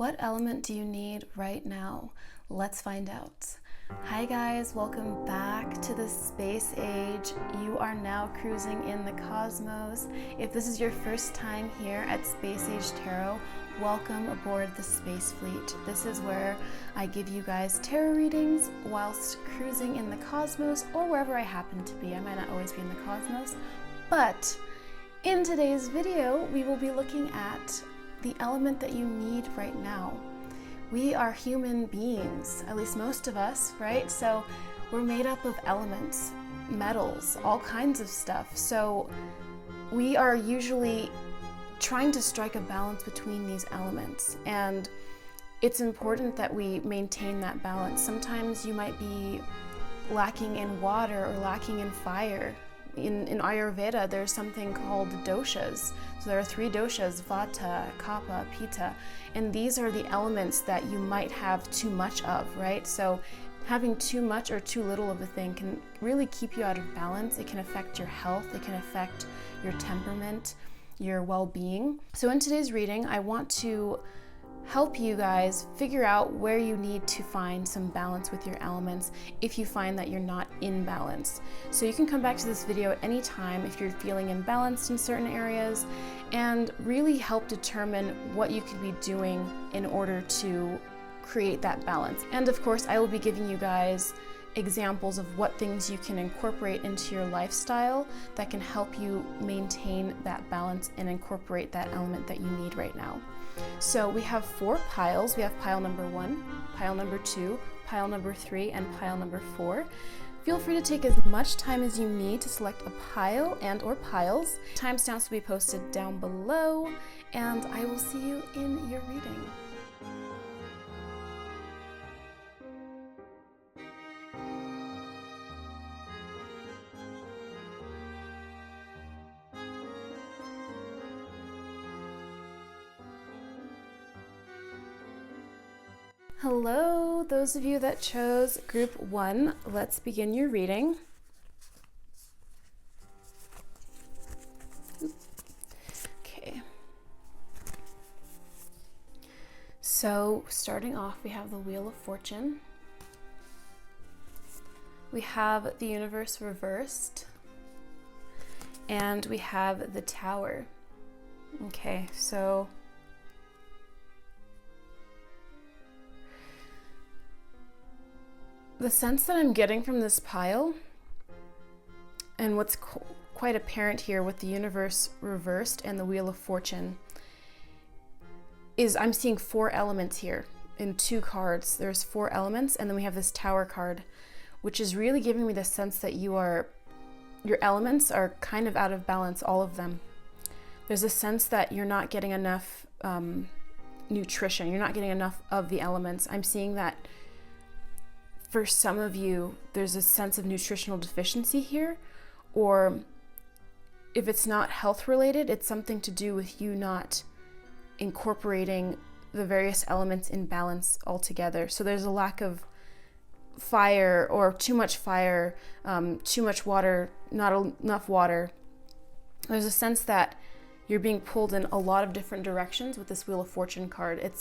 What element do you need right now? Let's find out. Hi guys, welcome back to the space age. You are now cruising in the cosmos. If this is your first time here at Space Age Tarot, welcome aboard the Space Fleet. This is where I give you guys tarot readings whilst cruising in the cosmos or wherever I happen to be. I might not always be in the cosmos, but in today's video, we will be looking at the element that you need right now. We are human beings, at least most of us, right? So we're made up of elements, metals, all kinds of stuff. So we are usually trying to strike a balance between these elements. And it's important that we maintain that balance. Sometimes you might be lacking in water or lacking in fire. In Ayurveda, there's something called doshas. So there are 3 doshas, vata, kapha, pitta, and these are the elements that you might have too much of, right? So having too much or too little of a thing can really keep you out of balance. It can affect your health, it can affect your temperament, your well-being. So in today's reading, I want to help you guys figure out where you need to find some balance with your elements if you find that you're not in balance. So you can come back to this video at any time if you're feeling imbalanced in certain areas and really help determine what you could be doing in order to create that balance. And of course, I will be giving you guys examples of what things you can incorporate into your lifestyle that can help you maintain that balance and incorporate that element that you need right now. So we have 4 piles. We have pile number 1, pile number 2, pile number 3, and pile number 4. Feel free to take as much time as you need to select a pile and or piles. Timestamps will be posted down below, and I will see you in your reading. Hello, those of you that chose group 1, let's begin your reading. Okay. So starting off, we have the Wheel of Fortune. We have the Universe reversed. And we have the Tower. Okay, so the sense that I'm getting from this pile, and what's quite apparent here with the Universe reversed and the Wheel of Fortune, is I'm seeing 4 elements here in 2 cards. There's 4 elements, and then we have this Tower card, which is really giving me the sense that your elements are kind of out of balance, all of them. There's a sense that you're not getting enough nutrition. You're not getting enough of the elements. I'm seeing that for some of you, there's a sense of nutritional deficiency here, or if it's not health related, it's something to do with you not incorporating the various elements in balance altogether. So there's a lack of fire or too much fire, too much water, not enough water. There's a sense that you're being pulled in a lot of different directions with this Wheel of Fortune card.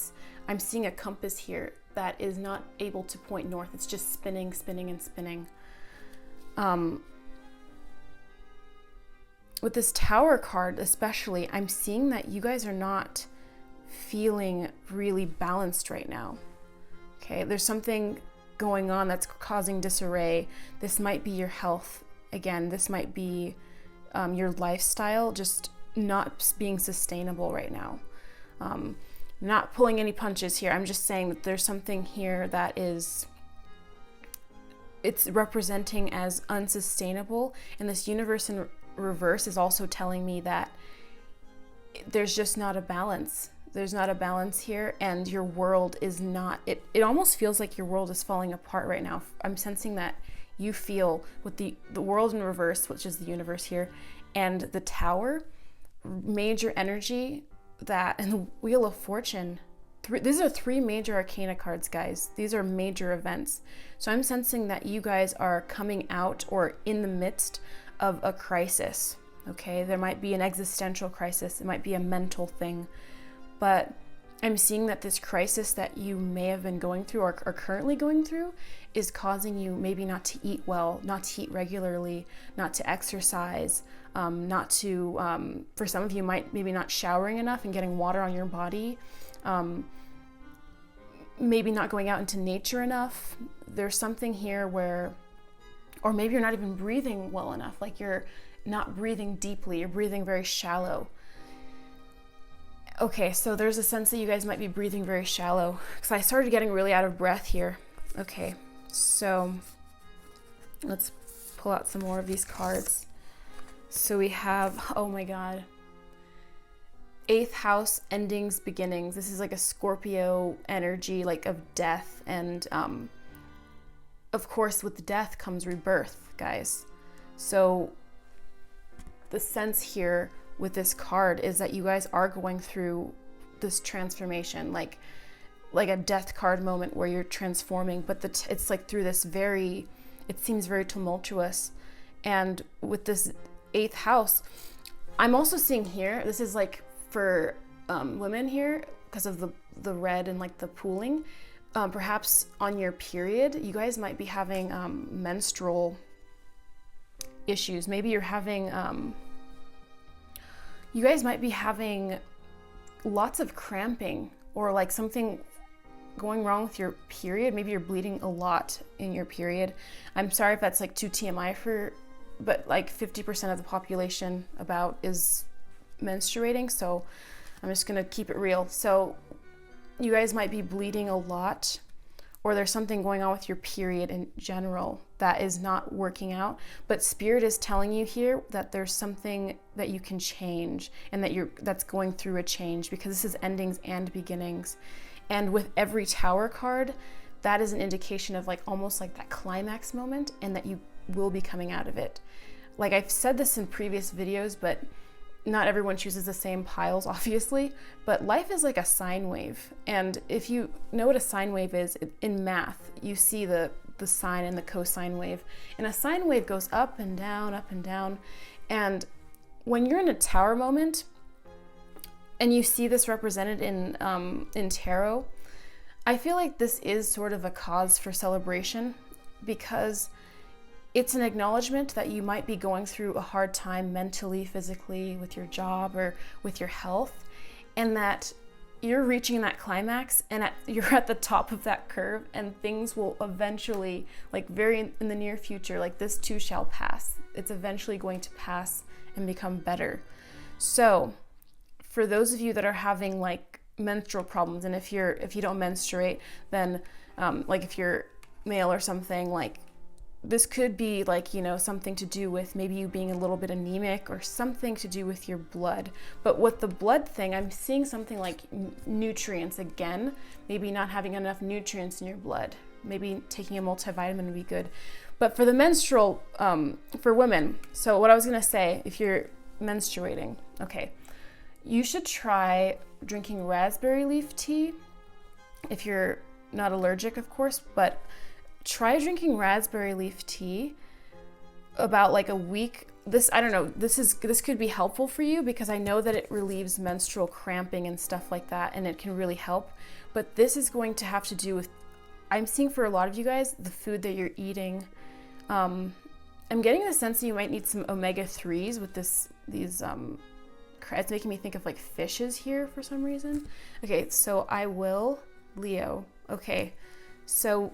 I'm seeing a compass here that is not able to point north. It's just spinning, spinning, and spinning. With this Tower card especially, I'm seeing that you guys are not feeling really balanced right now. Okay, there's something going on that's causing disarray. This might be your health. Again, this might be your lifestyle just not being sustainable right now. Not pulling any punches here. I'm just saying that there's something here that it's representing as unsustainable, and this Universe in reverse is also telling me that there's just not a balance. There's not a balance here, and your world is not, it almost feels like your world is falling apart right now. I'm sensing that you feel with the world in reverse, which is the Universe here, and the Tower, major energy, that, and the Wheel of Fortune. These are 3 major arcana cards, guys. These are major events. So I'm sensing that you guys are coming out or in the midst of a crisis. Okay, there might be an existential crisis. It might be a mental thing. But I'm seeing that this crisis that you may have been going through or are currently going through is causing you maybe not to eat well, not to eat regularly, not to exercise, not to, for some of you might maybe not showering enough and getting water on your body, maybe not going out into nature enough. There's something here where, or maybe you're not even breathing well enough, like you're not breathing deeply, you're breathing very shallow. Okay, so there's a sense that you guys might be breathing very shallow, because I started getting really out of breath here. Okay, so let's pull out some more of these cards. So we have, oh my God, 8th house, endings, beginnings. This is like a Scorpio energy, like of death. And of course, with death comes rebirth, guys. So the sense here with this card is that you guys are going through this transformation, like a death card moment where you're transforming, but it's like through this it seems very tumultuous. And with this 8th house, I'm also seeing here, this is like for women here, because of the red and like the pooling, perhaps on your period, you guys might be having menstrual issues. Maybe you're having, you guys might be having lots of cramping, or like something going wrong with your period. Maybe you're bleeding a lot in your period. I'm sorry if that's like too TMI but like 50% of the population about is menstruating. So I'm just gonna keep it real. So you guys might be bleeding a lot, or there's something going on with your period in general that is not working out. But Spirit is telling you here that there's something that you can change, and that's going through a change, because this is endings and beginnings. And with every Tower card, that is an indication of like almost like that climax moment, and that you will be coming out of it. Like I've said this in previous videos, but not everyone chooses the same piles, obviously, but life is like a sine wave. And if you know what a sine wave is, in math, you see the sine and the cosine wave. And a sine wave goes up and down, up and down. And when you're in a Tower moment, and you see this represented in tarot, I feel like this is sort of a cause for celebration, because it's an acknowledgement that you might be going through a hard time mentally, physically, with your job or with your health, and that you're reaching that climax, and you're at the top of that curve, and things will eventually, like very in the near future, like this too shall pass. It's eventually going to pass and become better. So for those of you that are having like menstrual problems, and if you don't menstruate, then like if you're male or something, like this could be like, you know, something to do with maybe you being a little bit anemic, or something to do with your blood. But with the blood thing, I'm seeing something like nutrients again, maybe not having enough nutrients in your blood. Maybe taking a multivitamin would be good. But for the menstrual, for women, so what I was gonna say, if you're menstruating, okay, you should try drinking raspberry leaf tea, if you're not allergic, of course, but try drinking raspberry leaf tea about like a week. I don't know, this could be helpful for you, because I know that it relieves menstrual cramping and stuff like that, and it can really help. But this is going to have to do with, I'm seeing for a lot of you guys, the food that you're eating. I'm getting the sense that you might need some omega-3s with these it's making me think of like fishes here for some reason. Okay, so Leo. Okay, so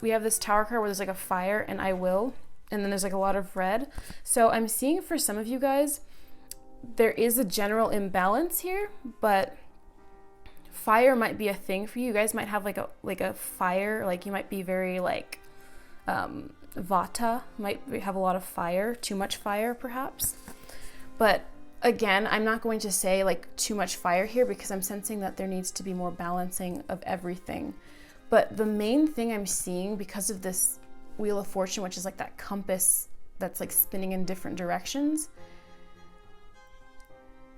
we have this Tower card where there's like a fire and and then there's like a lot of red. So I'm seeing for some of you guys, there is a general imbalance here, but fire might be a thing for you. You guys might have like a fire, like you might be very like Vata, might have a lot of fire, too much fire perhaps. But again, I'm not going to say like too much fire here, because I'm sensing that there needs to be more balancing of everything. But the main thing I'm seeing, because of this Wheel of Fortune, which is like that compass that's like spinning in different directions,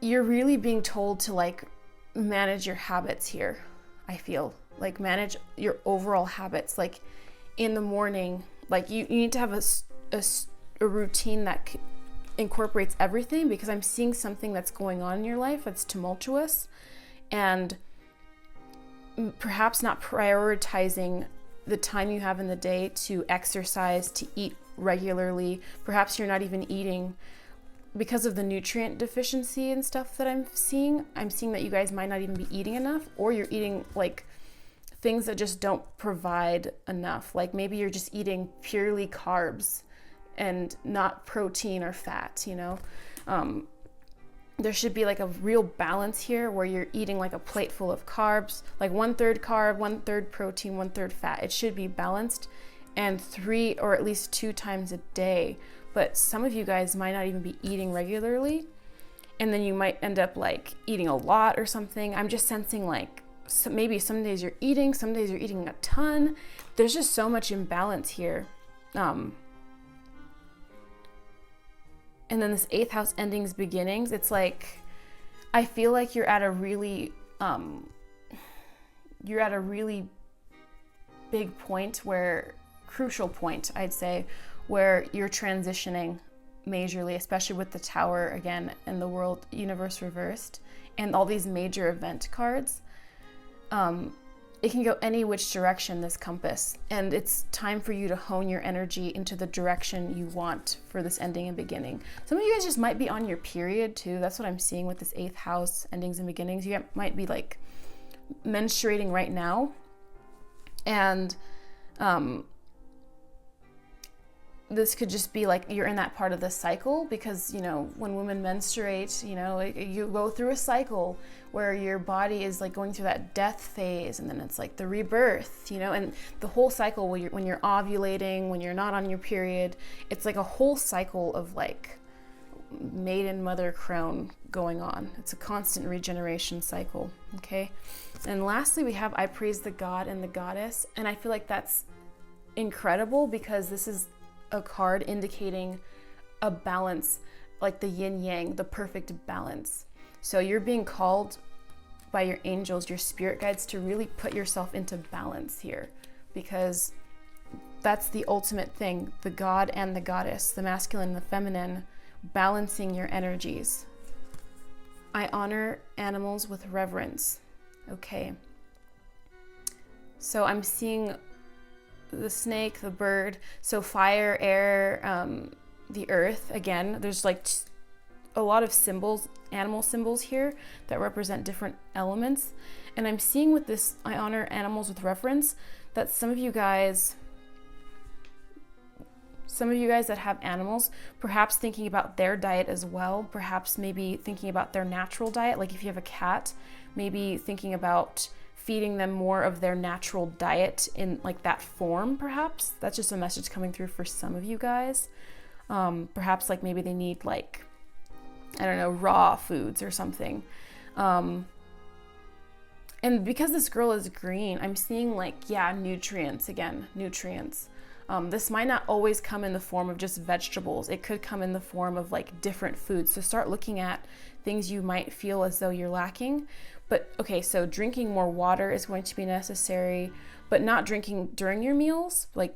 you're really being told to like manage your habits here. I feel like manage your overall habits. Like in the morning, like you need to have a routine that incorporates everything, because I'm seeing something that's going on in your life that's tumultuous, and perhaps not prioritizing the time you have in the day to exercise, to eat regularly. Perhaps you're not even eating because of the nutrient deficiency and stuff that I'm seeing that you guys might not even be eating enough, or you're eating like things that just don't provide enough. Like maybe you're just eating purely carbs and not protein or fat, you know? There should be like a real balance here where you're eating like a plate full of carbs, like 1/3 carb, 1/3 protein, 1/3 fat. It should be balanced, and 3 or at least 2 times a day. But some of you guys might not even be eating regularly, and then you might end up like eating a lot or something. I'm just sensing like maybe some days you're eating, some days you're eating a ton. There's just so much imbalance here. And then this 8th house endings, beginnings, it's like, I feel like you're at a really big point crucial point, I'd say, where you're transitioning majorly, especially with the Tower again and the world universe reversed and all these major event cards. It can go any which direction, this compass, and it's time for you to hone your energy into the direction you want for this ending and beginning. Some of you guys just might be on your period too. That's what I'm seeing with this 8th house endings and beginnings. You might be like menstruating right now, and this could just be like you're in that part of the cycle, because, you know, when women menstruate, you know, you go through a cycle where your body is like going through that death phase, and then it's like the rebirth, you know, and the whole cycle when you're ovulating, when you're not on your period, it's like a whole cycle of like maiden, mother, crone going on. It's a constant regeneration cycle, okay? And lastly, we have I praise the God and the Goddess, and I feel like that's incredible because this is a card indicating a balance, like the yin yang, the perfect balance. So you're being called by your angels, your spirit guides, to really put yourself into balance here, because that's the ultimate thing, the God and the Goddess, the masculine and the feminine, balancing your energies. I honor animals with reverence. Okay. So I'm seeing the snake, the bird, so fire, air, the earth. Again, there's like a lot of symbols, animal symbols here that represent different elements. And I'm seeing with this, I honor animals with reverence, that some of you guys that have animals, perhaps thinking about their diet as well, perhaps maybe thinking about their natural diet. Like if you have a cat, maybe thinking about feeding them more of their natural diet in like that form, perhaps. That's just a message coming through for some of you guys. Perhaps like maybe they need like, I don't know, raw foods or something. And because this girl is green, I'm seeing like, yeah, nutrients again, nutrients. This might not always come in the form of just vegetables. It could come in the form of like different foods. So start looking at things you might feel as though you're lacking. But okay, so drinking more water is going to be necessary, but not drinking during your meals, like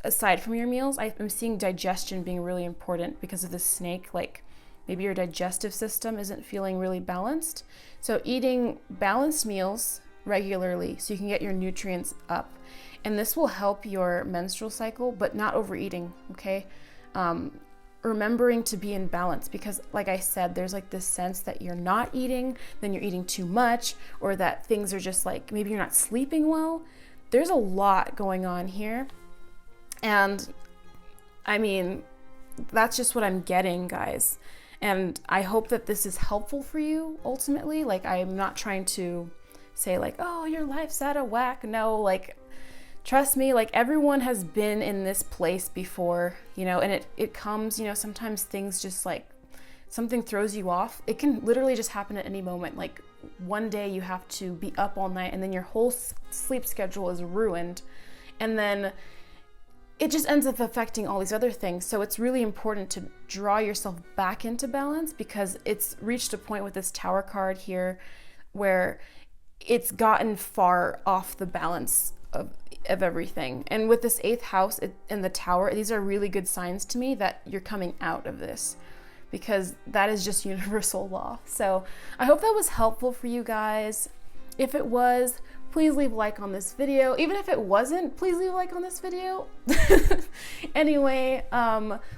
aside from your meals. I'm seeing digestion being really important because of the snake. Like maybe your digestive system isn't feeling really balanced. So eating balanced meals regularly so you can get your nutrients up. And this will help your menstrual cycle, but not overeating, okay? Remembering to be in balance, because like I said, there's like this sense that you're not eating, then you're eating too much, or that things are just like, maybe you're not sleeping well. There's a lot going on here. And I mean, that's just what I'm getting, guys. And I hope that this is helpful for you ultimately. Like, I'm not trying to say like, oh, your life's out of whack. No, like, trust me, like everyone has been in this place before, you know, and it comes, you know, sometimes things just like something throws you off. It can literally just happen at any moment. Like one day you have to be up all night and then your whole sleep schedule is ruined. And then it just ends up affecting all these other things. So it's really important to draw yourself back into balance, because it's reached a point with this Tower card here where it's gotten far off the balance of everything. And with this 8th house in the Tower, these are really good signs to me that you're coming out of this, because that is just universal law. So I hope that was helpful for you guys. If it was, please leave a like on this video. Even if it wasn't, please leave a like on this video. Anyway,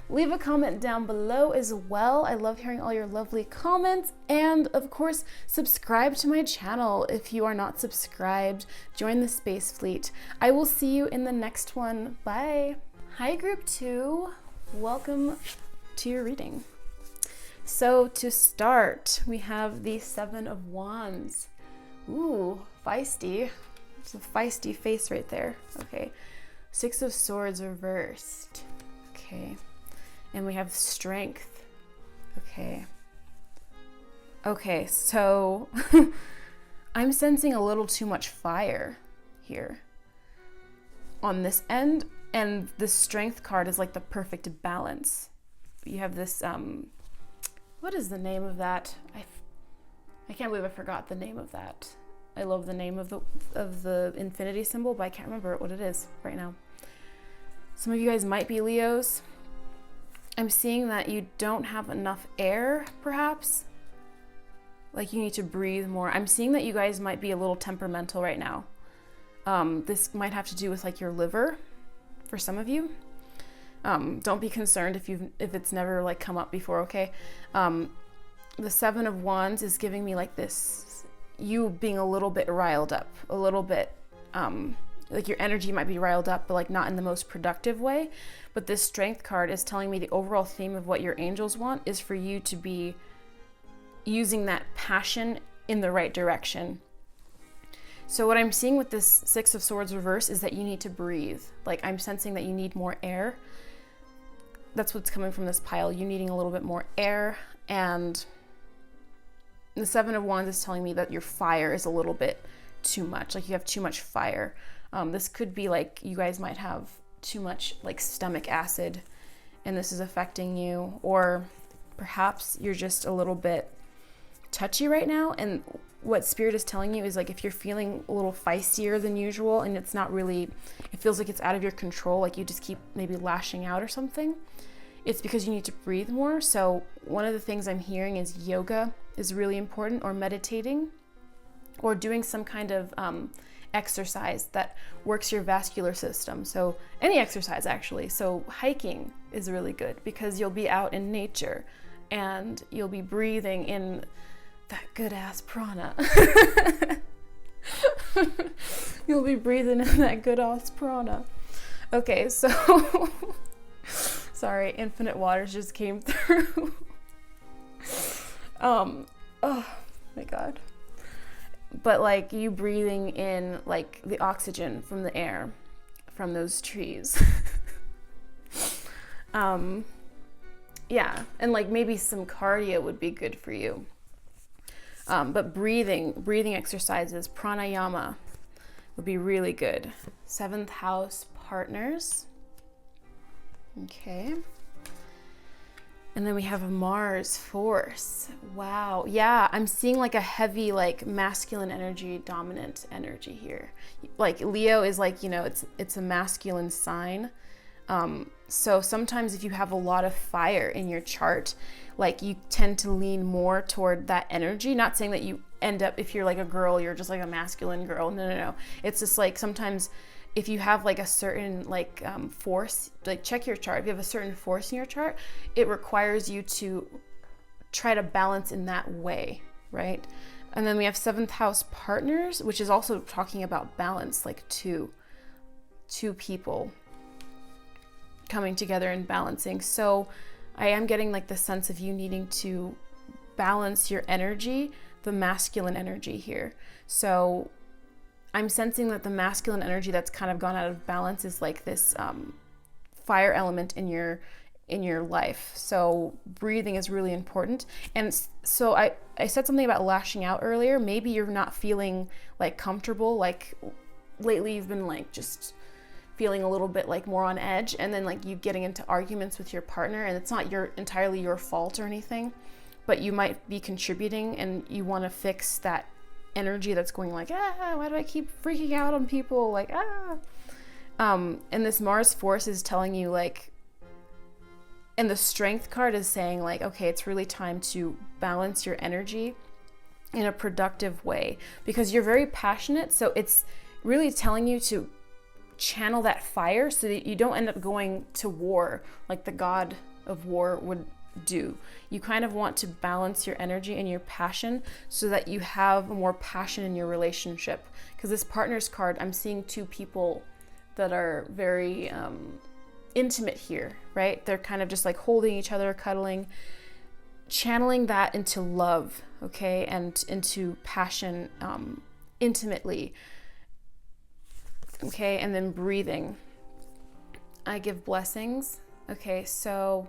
leave a comment down below as well. I love hearing all your lovely comments. And of course, subscribe to my channel if you are not subscribed. Join the Space Fleet. I will see you in the next one. Bye. Hi, Group 2. Welcome to your reading. So to start, we have the Seven of Wands. Ooh, feisty. It's a feisty face right there. Okay. Six of Swords reversed. Okay. And we have Strength. Okay. Okay, so I'm sensing a little too much fire here on this end, and the Strength card is like the perfect balance. You have this, what is the name of that? I can't believe I forgot the name of that. I love the name of the infinity symbol, but I can't remember what it is right now. Some of you guys might be Leos. I'm seeing that you don't have enough air, perhaps. Like you need to breathe more. I'm seeing that you guys might be a little temperamental right now. This might have to do with like your liver for some of you. Don't be concerned if it's never like come up before, okay? The Seven of Wands is giving me like this, you being a little bit riled up, a little bit, like your energy might be riled up, but like not in the most productive way. But this Strength card is telling me the overall theme of what your angels want is for you to be using that passion in the right direction. So what I'm seeing with this Six of Swords reverse is that you need to breathe. Like I'm sensing that you need more air. That's what's coming from this pile. You needing a little bit more air. And the Seven of Wands is telling me that your fire is a little bit too much. Like you have too much fire. This could be like you guys might have too much like stomach acid and this is affecting you. Or perhaps you're just a little bit touchy right now. And what Spirit is telling you is like if you're feeling a little feistier than usual and it's not really, it feels like it's out of your control, like you just keep maybe lashing out or something, it's because you need to breathe more. So one of the things I'm hearing is yoga is really important, or meditating, or doing some kind of exercise that works your vascular system. So any exercise actually. So hiking is really good because you'll be out in nature and you'll be breathing in that good ass prana. You'll be breathing in that good ass prana. Okay, so sorry, infinite waters just came through. Oh my god. But like you breathing in like the oxygen from the air from those trees. Yeah, and like maybe some cardio would be good for you. But breathing exercises, pranayama would be really good. Seventh house partners. Okay. And then we have a Mars force. Wow. Yeah, I'm seeing like a heavy, like masculine energy, dominant energy here. Like Leo is like, you know, it's a masculine sign. So sometimes if you have a lot of fire in your chart, like you tend to lean more toward that energy. Not saying that you end up, if you're like a girl, you're just like a masculine girl. No. It's just like sometimes if you have like a certain like force, like check your chart. If you have a certain force in your chart, it requires you to try to balance in that way, right? And then we have seventh house partners, which is also talking about balance, like two people coming together and balancing. So I am getting like the sense of you needing to balance your energy, the masculine energy here. So I'm sensing that the masculine energy that's kind of gone out of balance is like this fire element in your life. So breathing is really important. And so I said something about lashing out earlier. Maybe you're not feeling like comfortable, like lately you've been like just feeling a little bit like more on edge, and then like you getting into arguments with your partner, and it's not entirely your fault or anything, but you might be contributing and you want to fix that energy that's going like, why do I keep freaking out on people, like and this Mars force is telling you like, and the Strength card is saying like, okay, it's really time to balance your energy in a productive way, because you're very passionate. So it's really telling you to channel that fire so that you don't end up going to war like the god of war would do. You kind of want to balance your energy and your passion so that you have more passion in your relationship. Because this partners card, I'm seeing two people that are very intimate here, right? They're kind of just like holding each other, cuddling, channeling that into love, okay, and into passion intimately, okay, and then breathing. I give blessings. Okay, so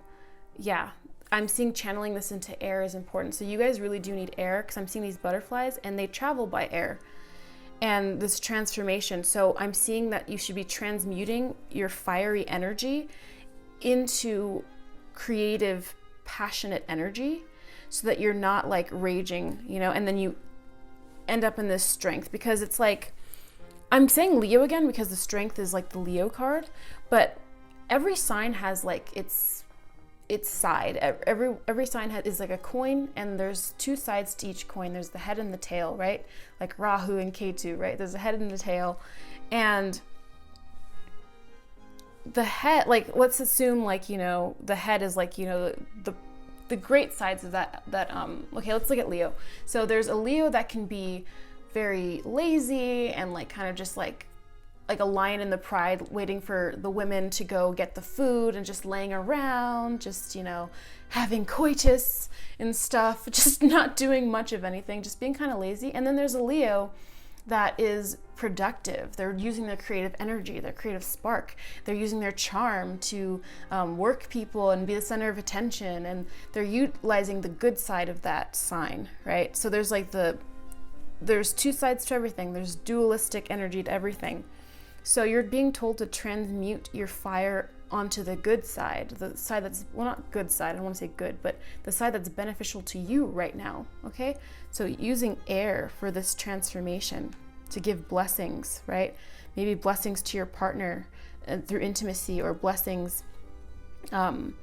yeah, I'm seeing channeling this into air is important. So you guys really do need air, because I'm seeing these butterflies and they travel by air. And this transformation. So I'm seeing that you should be transmuting your fiery energy into creative, passionate energy so that you're not like raging, you know, and then you end up in this strength, because it's like, I'm saying Leo again because the strength is like the Leo card, but every sign has like its side. Every sign is like a coin, and there's two sides to each coin. There's the head and the tail, right? Like Rahu and Ketu, right? There's a head and the tail, and the head, like, let's assume like, you know, the head is like, you know, the great sides of that okay, let's look at Leo. So there's a Leo that can be very lazy and like kind of just like a lion in the pride, waiting for the women to go get the food and just laying around, just, you know, having coitus and stuff, just not doing much of anything, just being kind of lazy. And then there's a Leo that is productive. They're using their creative energy, their creative spark. They're using their charm to work people and be the center of attention. And they're utilizing the good side of that sign, right? So there's like there's two sides to everything. There's dualistic energy to everything. So you're being told to transmute your fire onto the good side, the side that's, well, not good side, I don't want to say good, but the side that's beneficial to you right now, okay? So using air for this transformation to give blessings, right? Maybe blessings to your partner through intimacy, or blessings in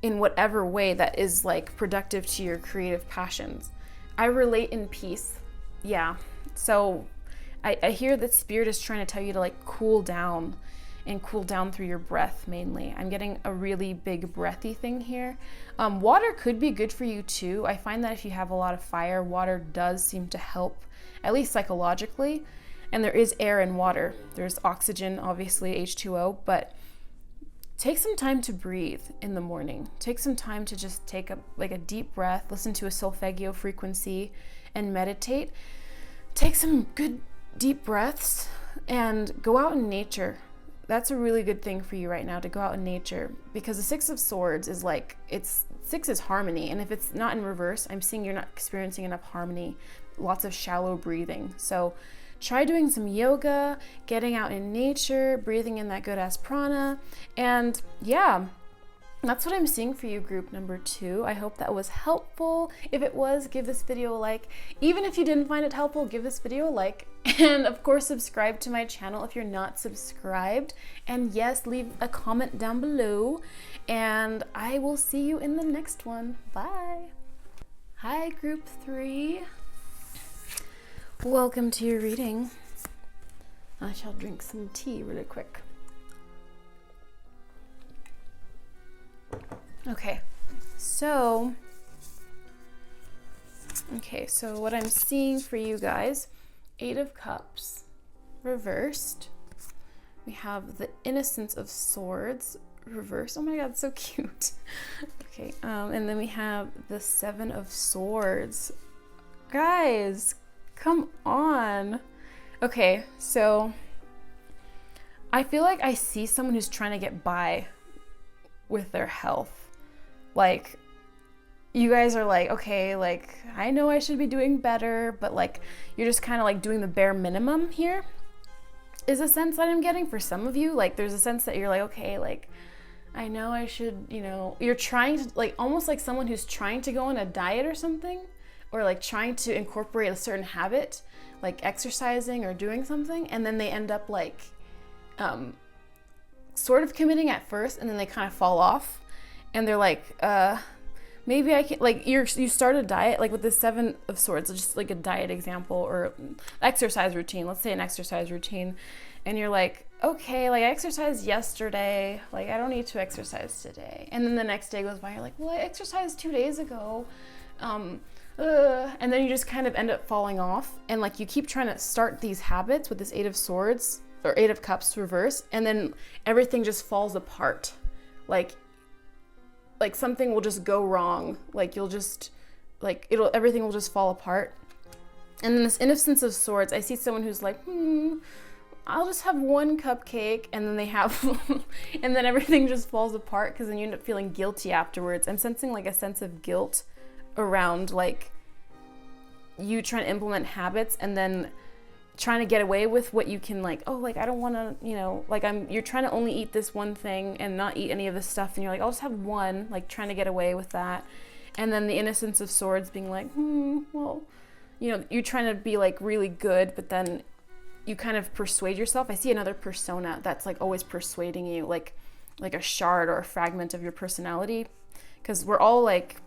whatever way that is like productive to your creative passions. I relate in peace, yeah. So I hear that spirit is trying to tell you to like cool down, and cool down through your breath mainly. I'm getting a really big breathy thing here. Water could be good for you too. I find that if you have a lot of fire, water does seem to help, at least psychologically. And there is air in water. There's oxygen, obviously, H2O, but take some time to breathe in the morning. Take some time to just take a deep breath, listen to a solfeggio frequency, and meditate. Take some good deep breaths and go out in nature. That's a really good thing for you right now, to go out in nature, because the Six of Swords is like, six is harmony, and if it's not in reverse, I'm seeing you're not experiencing enough harmony, lots of shallow breathing. So try doing some yoga, getting out in nature, breathing in that good ass prana, and yeah, that's what I'm seeing for you, group number 2. I hope that was helpful. If it was, give this video a like. Even if you didn't find it helpful, give this video a like. And of course, subscribe to my channel if you're not subscribed. And yes, leave a comment down below. And I will see you in the next one. Bye. Hi, group 3. Welcome to your reading. I shall drink some tea really quick. Okay, so what I'm seeing for you guys, 8 of Cups reversed. We have the Innocence of Swords reversed. Oh my god, so cute. Okay, and then we have the 7 of Swords. Guys, come on. Okay, so I feel like I see someone who's trying to get by with their health. Like, you guys are like, okay, like, I know I should be doing better, but like, you're just kind of like doing the bare minimum here, is a sense that I'm getting for some of you. Like, there's a sense that you're like, okay, like, I know I should, you know, you're trying to, like, almost like someone who's trying to go on a diet or something, or like trying to incorporate a certain habit, like exercising or doing something, and then they end up like sort of committing at first, and then they kind of fall off, and they're like, maybe I can, like, you start a diet, like with the Seven of Swords, just like a diet example, or exercise routine. Let's say an exercise routine. And you're like, okay, like I exercised yesterday, like I don't need to exercise today. And then the next day goes by, you're like, well, I exercised 2 days ago. And then you just kind of end up falling off. And like you keep trying to start these habits with this Eight of Swords or Eight of Cups reverse, and then everything just falls apart. Like something will just go wrong. Like you'll just, like everything will just fall apart. And then this Innocence of Swords, I see someone who's like, I'll just have one cupcake, and then they have, and then everything just falls apart because then you end up feeling guilty afterwards. I'm sensing like a sense of guilt around like you trying to implement habits and then trying to get away with what you can, like, oh, like I don't want to, you know, like you're trying to only eat this one thing and not eat any of this stuff, and you're like, I'll just have one, like trying to get away with that. And then the Innocence of Swords being like, well, you know, you're trying to be like really good, but then you kind of persuade yourself. I see another persona that's like always persuading you, like a shard or a fragment of your personality, because we're all like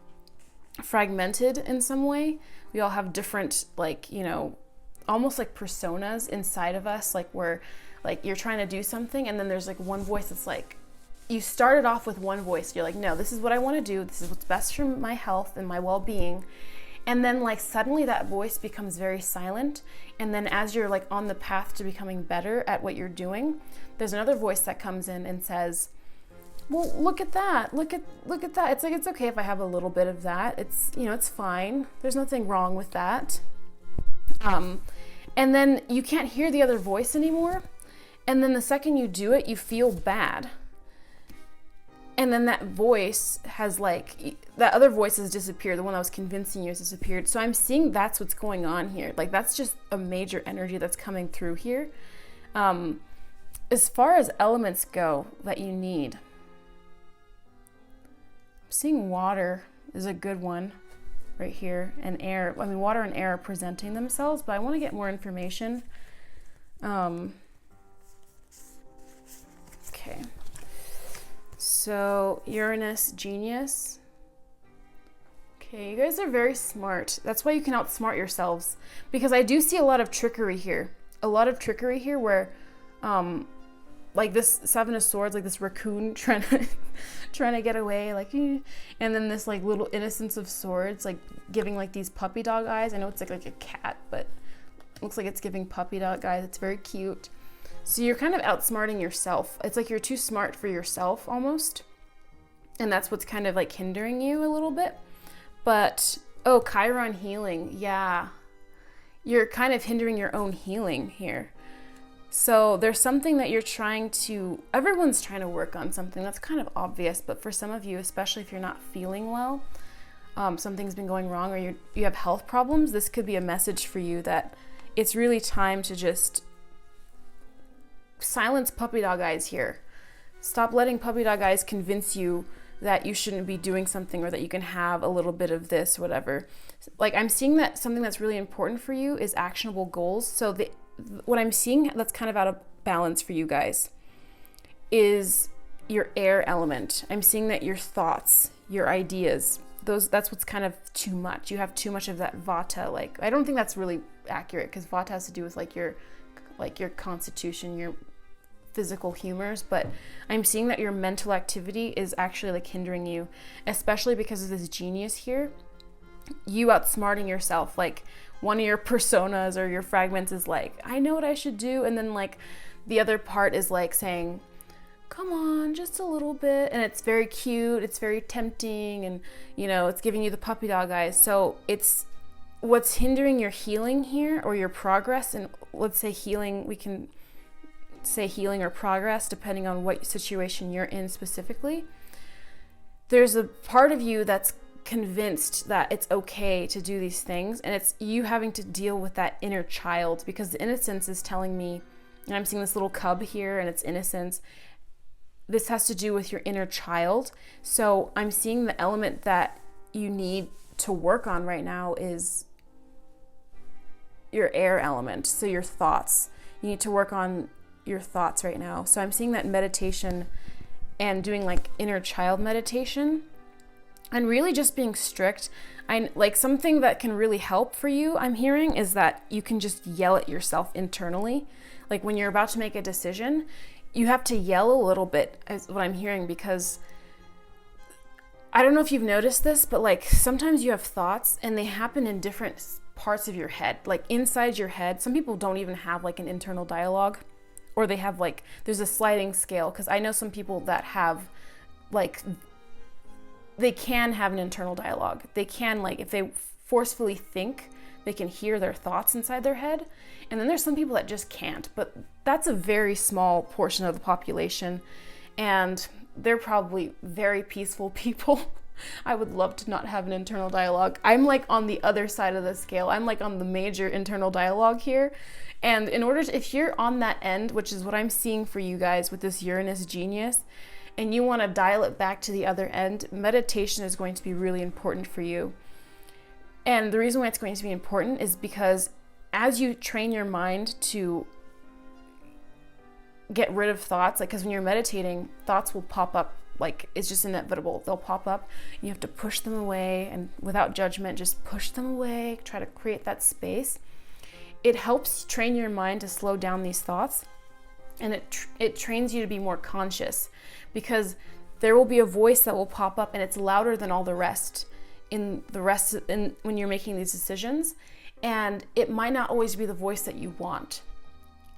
fragmented in some way. We all have different, like, you know, almost like personas inside of us, like where like you're trying to do something and then there's like one voice that's like, you started off with one voice, you're like, no, this is what I want to do, this is what's best for my health and my well-being. And then like suddenly that voice becomes very silent. And then as you're like on the path to becoming better at what you're doing, there's another voice that comes in and says, well, look at that. Look at that. It's like, it's okay if I have a little bit of that. It's, you know, it's fine. There's nothing wrong with that. And then you can't hear the other voice anymore. And then the second you do it, you feel bad. And then that voice has like, that other voice has disappeared. The one that was convincing you has disappeared. So I'm seeing that's what's going on here. Like that's just a major energy that's coming through here. As far as elements go that you need, I'm seeing water is a good one right here, and air. I mean, water and air are presenting themselves, but I want to get more information. Okay. So Uranus, genius. Okay, you guys are very smart. That's why you can outsmart yourselves, because I do see a lot of trickery here. A lot of trickery here where, like this Seven of Swords, like this raccoon trying to get away, like, and then this like little Innocence of Swords, like giving like these puppy dog eyes. I know it's like a cat, but it looks like it's giving puppy dog eyes. It's very cute. So you're kind of outsmarting yourself. It's like you're too smart for yourself almost. And that's what's kind of like hindering you a little bit. But, oh, Chiron healing. Yeah. You're kind of hindering your own healing here. So there's something that you're trying to, everyone's trying to work on something. That's kind of obvious. But for some of you, especially if you're not feeling well, something's been going wrong, or you have health problems, this could be a message for you that it's really time to just silence puppy dog eyes here. Stop letting puppy dog eyes convince you that you shouldn't be doing something, or that you can have a little bit of this, whatever. Like I'm seeing that something that's really important for you is actionable goals. So what I'm seeing that's kind of out of balance for you guys is your air element. I'm seeing that your thoughts, your ideas, that's what's kind of too much. You have too much of that vata. Like, I don't think that's really accurate, because vata has to do with like your constitution, your physical humors, but I'm seeing that your mental activity is actually like hindering you, especially because of this genius here. You outsmarting yourself, like one of your personas or your fragments is like, I know what I should do, and then like the other part is like saying, come on, just a little bit, and it's very cute, it's very tempting, and you know, it's giving you the puppy dog eyes. So it's what's hindering your healing here, or your progress. And let's say healing, we can say healing or progress depending on what situation you're in specifically. There's a part of you that's convinced that it's okay to do these things, and it's you having to deal with that inner child, because the innocence is telling me, and I'm seeing this little cub here and it's innocence. This has to do with your inner child. So I'm seeing the element that you need to work on right now is your air element. So your thoughts, you need to work on your thoughts right now. So I'm seeing that meditation and doing like inner child meditation And really just being strict. Like something that can really help for you, I'm hearing, is that you can just yell at yourself internally. Like when you're about to make a decision, you have to yell a little bit, is what I'm hearing, because I don't know if you've noticed this, but like sometimes you have thoughts and they happen in different parts of your head, like inside your head. Some people don't even have like an internal dialogue, or they have like, there's a sliding scale, because I know some people that have like, they can have an internal dialogue. They can, like, if they forcefully think, they can hear their thoughts inside their head. And then there's some people that just can't, but that's a very small portion of the population. And they're probably very peaceful people. I would love to not have an internal dialogue. I'm like on the other side of the scale. I'm like on the major internal dialogue here. And in order to, if you're on that end, which is what I'm seeing for you guys with this Uranus genius, and you want to dial it back to the other end, meditation is going to be really important for you. And the reason why it's going to be important is because as you train your mind to get rid of thoughts, like, because when you're meditating, thoughts will pop up, like it's just inevitable. They'll pop up. You have to push them away, and without judgment, just push them away, try to create that space. It helps train your mind to slow down these thoughts, and it trains you to be more conscious, because there will be a voice that will pop up and it's louder than all the rest in when you're making these decisions, and it might not always be the voice that you want.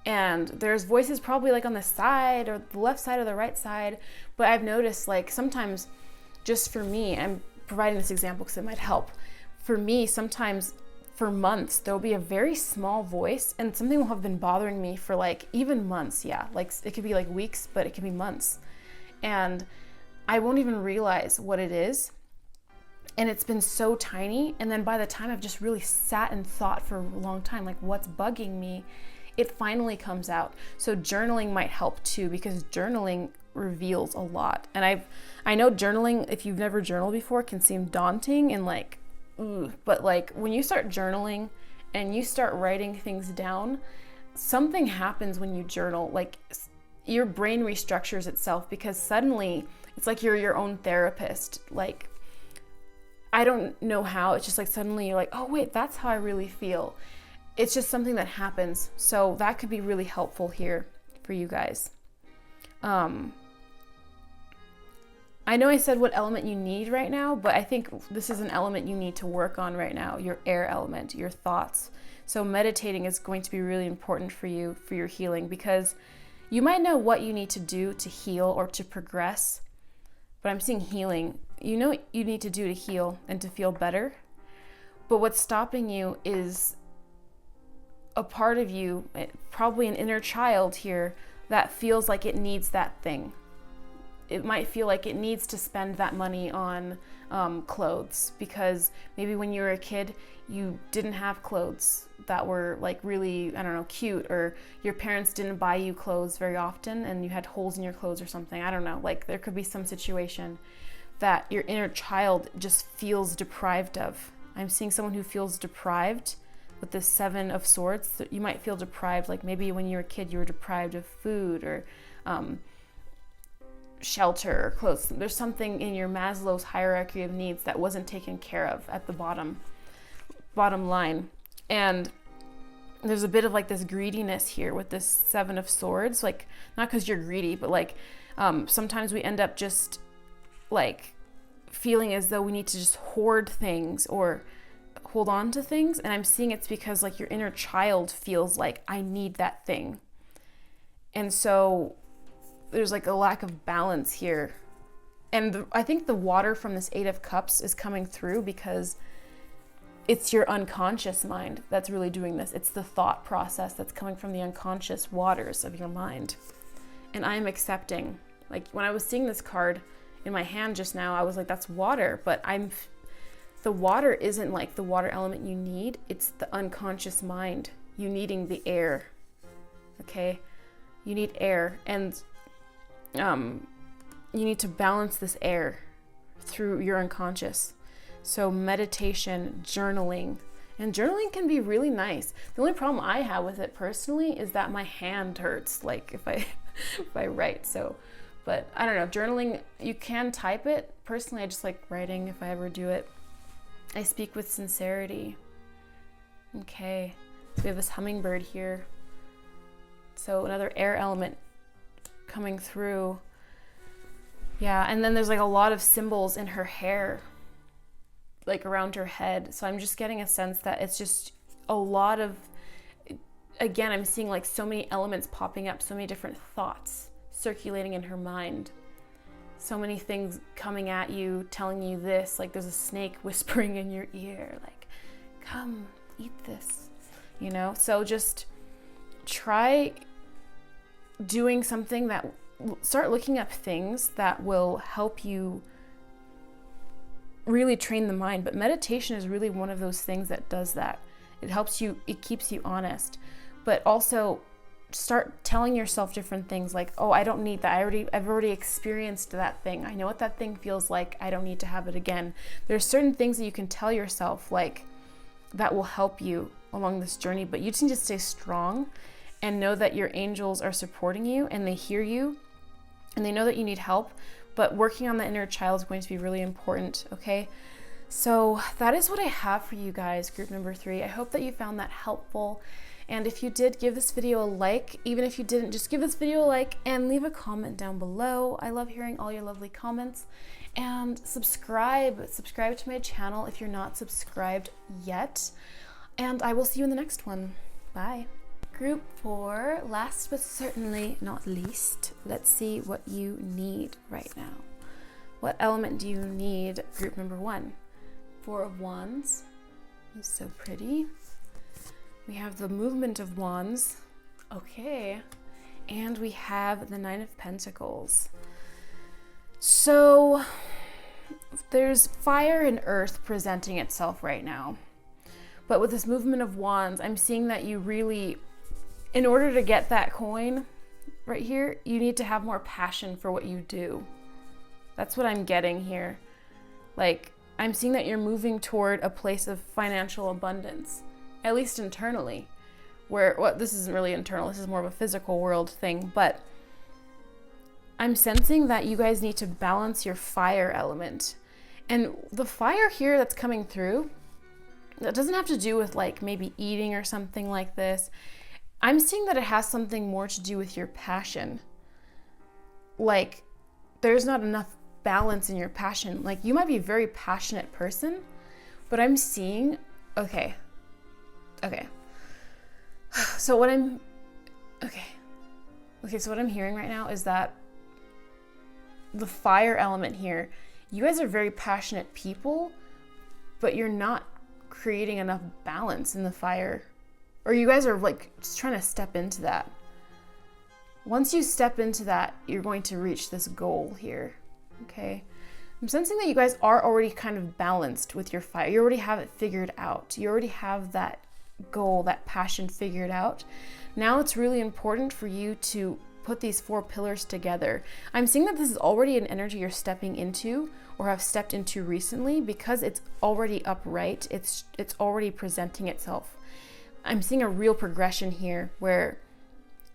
And there's voices probably like on the side or the left side or the right side, but I've noticed like sometimes, just for me, I'm providing this example because it might help. For me, sometimes for months, there'll be a very small voice and something will have been bothering me for like even months. Yeah, like it could be like weeks, but it could be months. And I won't even realize what it is. And it's been so tiny. And then by the time I've just really sat and thought for a long time, like what's bugging me, it finally comes out. So journaling might help too, because journaling reveals a lot. And I know journaling, if you've never journaled before, can seem daunting and like, but like when you start journaling and you start writing things down, something happens when you journal. Like your brain restructures itself, because suddenly it's like you're your own therapist. Like, I don't know how, it's just like suddenly you're like, oh wait, that's how I really feel. It's just something that happens. So that could be really helpful here for you guys. I know I said what element you need right now, but I think this is an element you need to work on right now, your air element, your thoughts. So meditating is going to be really important for you, for your healing, because you might know what you need to do to heal or to progress, but I'm seeing healing. You know what you need to do to heal and to feel better, but what's stopping you is a part of you, probably an inner child here, that feels like it needs that thing. It might feel like it needs to spend that money on clothes, because maybe when you were a kid, you didn't have clothes that were like really, I don't know, cute, or your parents didn't buy you clothes very often and you had holes in your clothes or something. I don't know, like there could be some situation that your inner child just feels deprived of. I'm seeing someone who feels deprived with the 7 of Swords. You might feel deprived, like maybe when you were a kid you were deprived of food or shelter or clothes. There's something in your Maslow's hierarchy of needs that wasn't taken care of at the bottom line. And there's a bit of like this greediness here with this 7 of Swords, like not because you're greedy, but like sometimes we end up just like feeling as though we need to just hoard things or hold on to things. And I'm seeing it's because like your inner child feels like, I need that thing. And so there's like a lack of balance here. And I think the water from this 8 of Cups is coming through because it's your unconscious mind that's really doing this. It's the thought process that's coming from the unconscious waters of your mind. And I'm accepting. Like when I was seeing this card in my hand just now, I was like, that's water. But the water isn't like the water element you need. It's the unconscious mind. You needing the air. Okay? You need air. And you need to balance this air through your unconscious. So meditation, journaling, and journaling can be really nice. The only problem I have with it personally is that my hand hurts, like if I write. So But I don't know, journaling, you can type it. Personally, I just like writing if I ever do it. I speak with sincerity. Okay, we have this hummingbird here. So another air element coming through. Yeah, and then there's like a lot of symbols in her hair, like around her head. So I'm just getting a sense that it's just a lot of, again, I'm seeing like so many elements popping up, so many different thoughts circulating in her mind. So many things coming at you, telling you this, like there's a snake whispering in your ear, like, come, eat this, you know? So just try doing something that, start looking up things that will help you really train the mind. But meditation is really one of those things that does that. It helps you, it keeps you honest, but also start telling yourself different things like, oh, I don't need that. I've already experienced that thing. I know what that thing feels like. I don't need to have it again. There's certain things that you can tell yourself like that will help you along this journey, but you just need to stay strong and know that your angels are supporting you and they hear you and they know that you need help, but working on the inner child is going to be really important, okay? So that is what I have for you guys, group number 3. I hope that you found that helpful. And if you did, give this video a like. Even if you didn't, just give this video a like and leave a comment down below. I love hearing all your lovely comments. And subscribe to my channel if you're not subscribed yet. And I will see you in the next one. Bye. Group 4, last but certainly not least, let's see what you need right now. What element do you need, group number 1? 4 of Wands. It's so pretty. We have the movement of Wands. Okay. And we have the 9 of Pentacles. So there's fire and earth presenting itself right now. But with this movement of Wands, I'm seeing that you really, in order to get that coin right here, you need to have more passion for what you do. That's what I'm getting here. Like, I'm seeing that you're moving toward a place of financial abundance, at least internally, where, well, this isn't really internal, this is more of a physical world thing, but I'm sensing that you guys need to balance your fire element. And the fire here that's coming through, that doesn't have to do with like maybe eating or something like this. I'm seeing that it has something more to do with your passion. Like, there's not enough balance in your passion. Like, you might be a very passionate person, but I'm seeing, okay. So what I'm hearing right now is that the fire element here, you guys are very passionate people, but you're not creating enough balance in the fire. Or you guys are like just trying to step into that. Once you step into that, you're going to reach this goal here, okay? I'm sensing that you guys are already kind of balanced with your fire. You already have it figured out. You already have that goal, that passion figured out. Now it's really important for you to put these 4 pillars together. I'm seeing that this is already an energy you're stepping into or have stepped into recently because it's already upright. It's already presenting itself. I'm seeing a real progression here where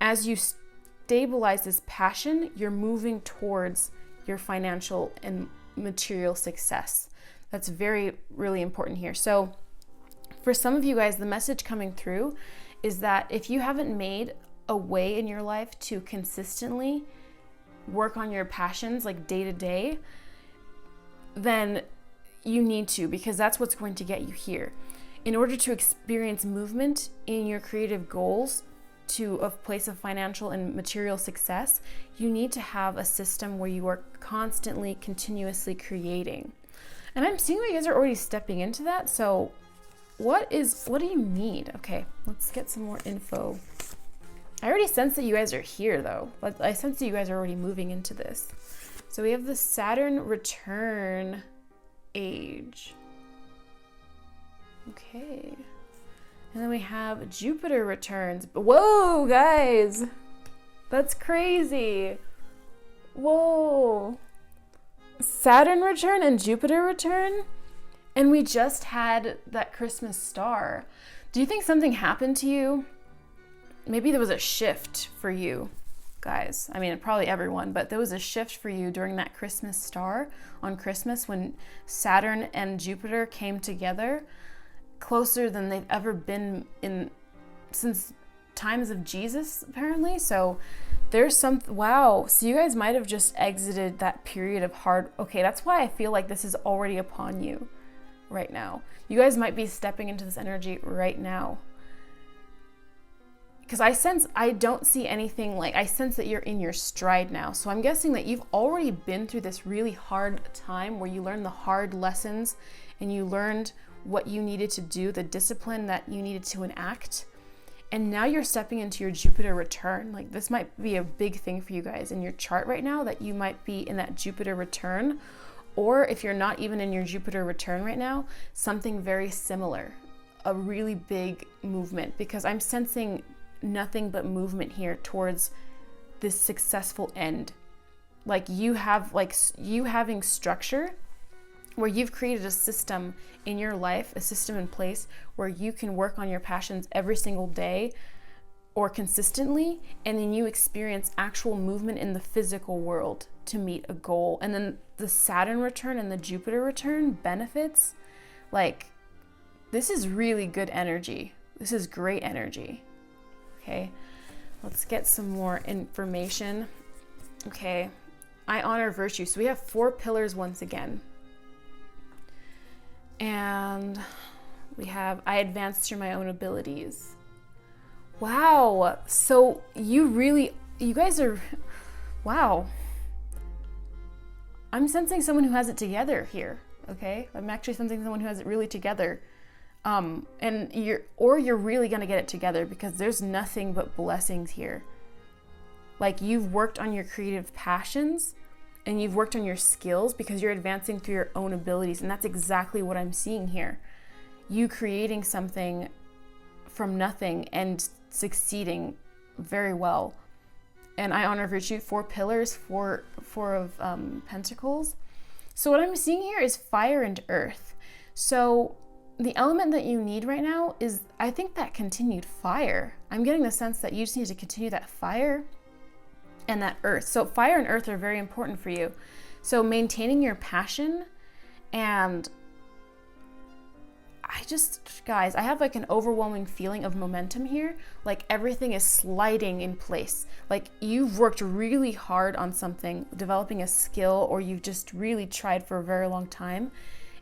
as you stabilize this passion, you're moving towards your financial and material success. That's really important here. So for some of you guys, the message coming through is that if you haven't made a way in your life to consistently work on your passions like day to day, then you need to, because that's what's going to get you here. In order to experience movement in your creative goals to a place of financial and material success, you need to have a system where you are constantly, continuously creating. And I'm seeing that you guys are already stepping into that. So what do you need? Okay, let's get some more info. I already sense that you guys are here though. I sense that you guys are already moving into this. So we have the Saturn return age. Okay. And then we have Jupiter returns. Whoa, guys. That's crazy. Whoa. Saturn return and Jupiter return? And we just had that Christmas star. Do you think something happened to you? Maybe there was a shift for you. guys. I mean, probably everyone, but there was a shift for you during that Christmas star on Christmas when Saturn and Jupiter came together closer than they've ever been since times of Jesus, apparently. So there's wow. So you guys might have just exited that period of okay, that's why I feel like this is already upon you right now. You guys might be stepping into this energy right now. Because I don't see anything I sense that you're in your stride now. So I'm guessing that you've already been through this really hard time where you learned the hard lessons and you learned what you needed to do, the discipline that you needed to enact. And now you're stepping into your Jupiter return. This might be a big thing for you guys in your chart right now, that you might be in that Jupiter return. Or if you're not even in your Jupiter return right now, something very similar, a really big movement, because I'm sensing nothing but movement here towards this successful end. You having structure where you've created a system in your life, a system in place where you can work on your passions every single day or consistently, and then you experience actual movement in the physical world to meet a goal. And then the Saturn return and the Jupiter return benefits, this is really good energy. This is great energy. Okay, let's get some more information. Okay, I honor virtue. So we have 4 pillars once again. And we have, I advance through my own abilities. Wow, so you guys are, wow. I'm sensing someone who has it together here, okay? I'm actually sensing someone who has it really together. And you're really gonna get it together, because there's nothing but blessings here. You've worked on your creative passions and you've worked on your skills because you're advancing through your own abilities. And that's exactly what I'm seeing here. You creating something from nothing and succeeding very well. And I honor virtue, 4 pillars, 4 of pentacles. So what I'm seeing here is fire and earth. So the element that you need right now is, I think, that continued fire. I'm getting the sense that you just need to continue that fire and that earth. So fire and earth are very important for you. So maintaining your passion, and guys, I have an overwhelming feeling of momentum here. Everything is sliding in place. You've worked really hard on something, developing a skill, or you've just really tried for a very long time.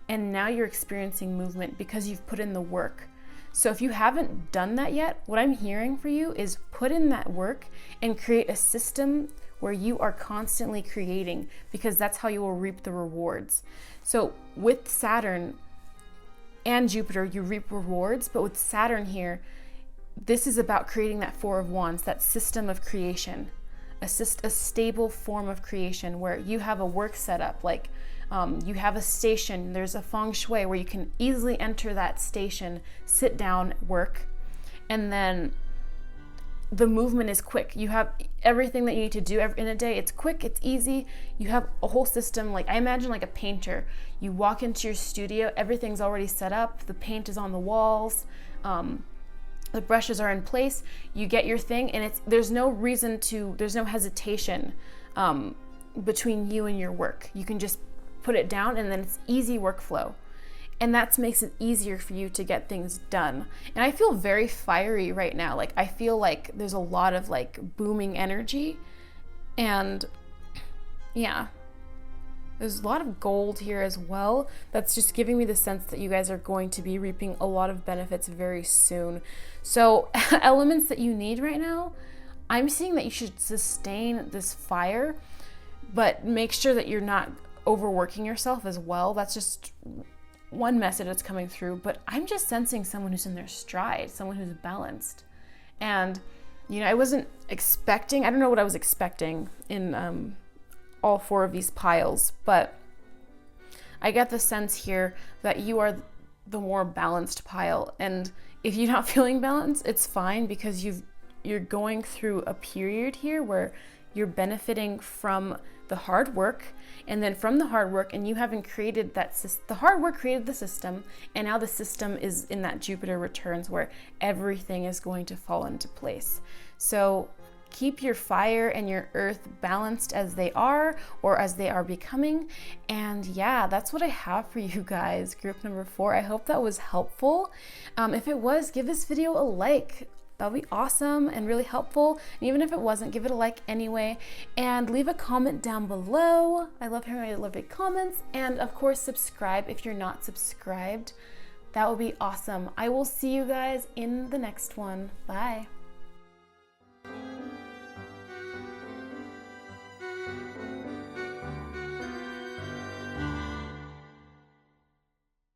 And now you're experiencing movement because you've put in the work. So if you haven't done that yet, what I'm hearing for you is put in that work and create a system where you are constantly creating, because that's how you will reap the rewards. So with Saturn and Jupiter, you reap rewards, but with Saturn here, this is about creating that 4 of Wands, that system of creation, a stable form of creation where you have a work set up, you have a station, there's a feng shui where you can easily enter that station, sit down, work, and then the movement is quick. You have everything that you need to do in a day. It's quick, it's easy. You have a whole system. I imagine a painter. You walk into your studio, everything's already set up, the paint is on the walls, the brushes are in place, you get your thing, and there's no hesitation between you and your work. You can just put it down, and then it's easy workflow. And that makes it easier for you to get things done. And I feel very fiery right now. I feel there's a lot of booming energy. And yeah, there's a lot of gold here as well. That's just giving me the sense that you guys are going to be reaping a lot of benefits very soon. So elements that you need right now, I'm seeing that you should sustain this fire, but make sure that you're not overworking yourself as well. That's just one message that's coming through. But I'm just sensing someone who's in their stride, someone who's balanced. And I don't know what I was expecting in all 4 of these piles, but I get the sense here that you are the more balanced pile. And if you're not feeling balanced, it's fine, because you're going through a period here where you're benefiting from the hard work, and then from the hard work, and you haven't created the hard work created the system, and now the system is in that Jupiter returns where everything is going to fall into place. So keep your fire and your earth balanced as they are, or as they are becoming. And yeah, that's what I have for you guys, group number 4. I hope that was helpful. If it was, give this video a like. That would be awesome and really helpful. And even if it wasn't, give it a like anyway. And leave a comment down below. I love hearing your lovely comments. And of course, subscribe if you're not subscribed. That would be awesome. I will see you guys in the next one. Bye.